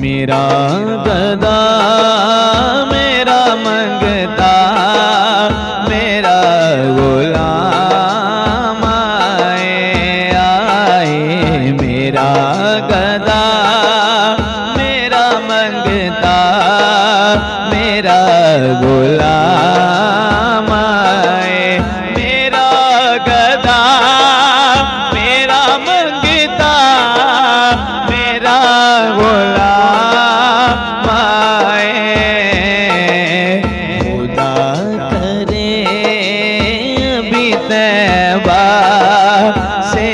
मेरा गदा मेरा मंगता मेरा गुलाम आए मेरा गदा मेरा मंगता मेरा गुलाम आए मेरा गदा मेरा मंगता मेरा गुलाम आए खुदा करे अभी तैबा से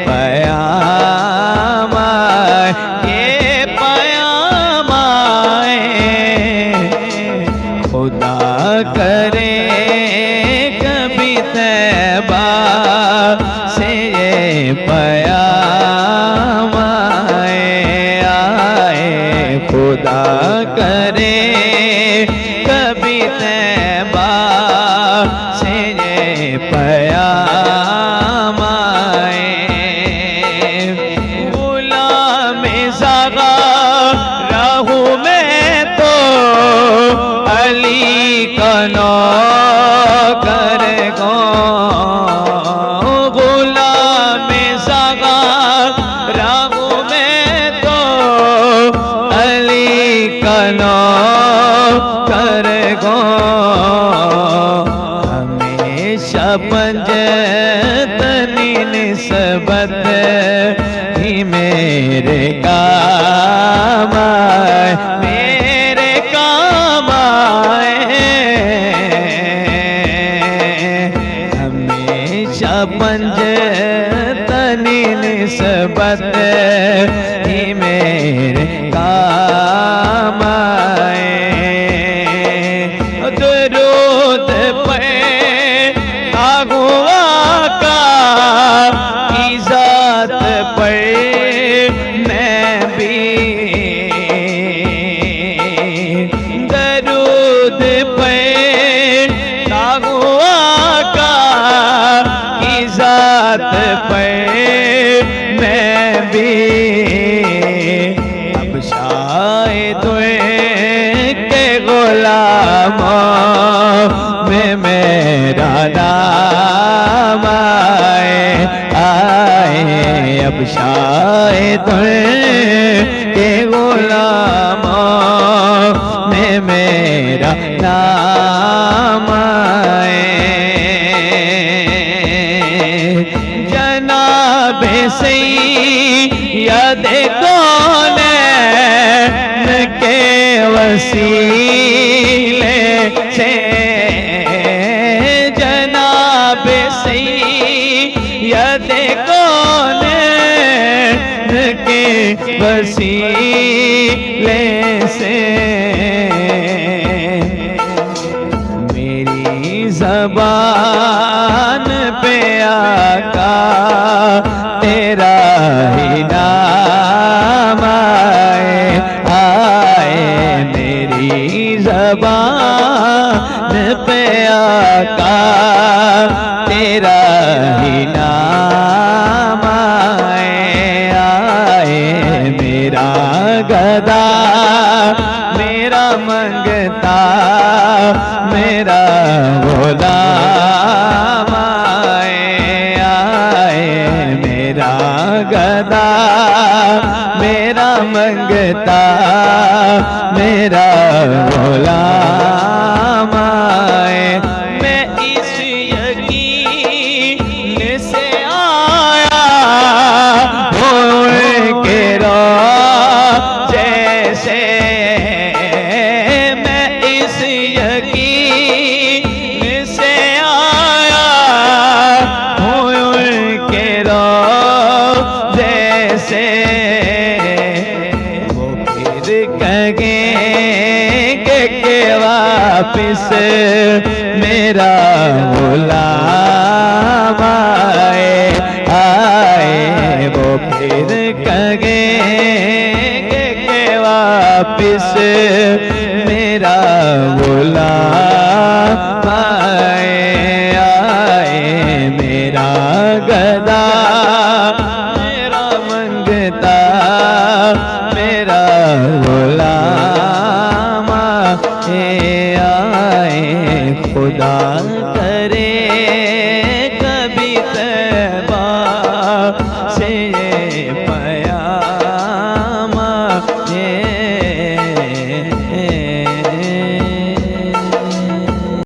पयाम आए ये पयाम आए खुदा करे कभी तैबा से ये पयाम आए खुदा करे कभी तैबा से ये पयाम आए गुलाम ज़ग़ा रहूं मैं तो अली का नौकर गुलाम ज़ग़ा रहूं मैं तो अली का नौकर हमेशा पंजतनी निस्बत ही मेरे काम आए मेरे काम आए हमेशा पंजतनी निस्बत ही मेरे काम आए दरूद पे आगुआ का इज़्ज़त पे मैं भी दरूद पे आगुआ का इज़्ज़त पे मैं भी अब शायद के गुलामों में मेरा नाम आए अब शायद के गुलामों में मेरा नाम आए जनाब सैयद कौनैन के वसीले से जनाब सैयद कौनैन के वसीले से मेरी ज़बान पे आका तेरा ही नाम आए मेरी ज़बान पे आका तेरा ही नाम आए मेरा गदा मेरा मंगता मेरा गुलाम आए मेरा गदा मेरा मंगता मेरा गुलाम आए मैं इस यकीन से आया हूँ के जैसे मैं इस यकीन से आया हूँ के जैसे वो फिर कहेंगे के वापिस मेरा गुलाम आए वो फिर कहेंगे के वापिस मेरा गुलाम आए मेरा गदा मेरा मंगता मेरा खुदा करे कभी तैबा से ये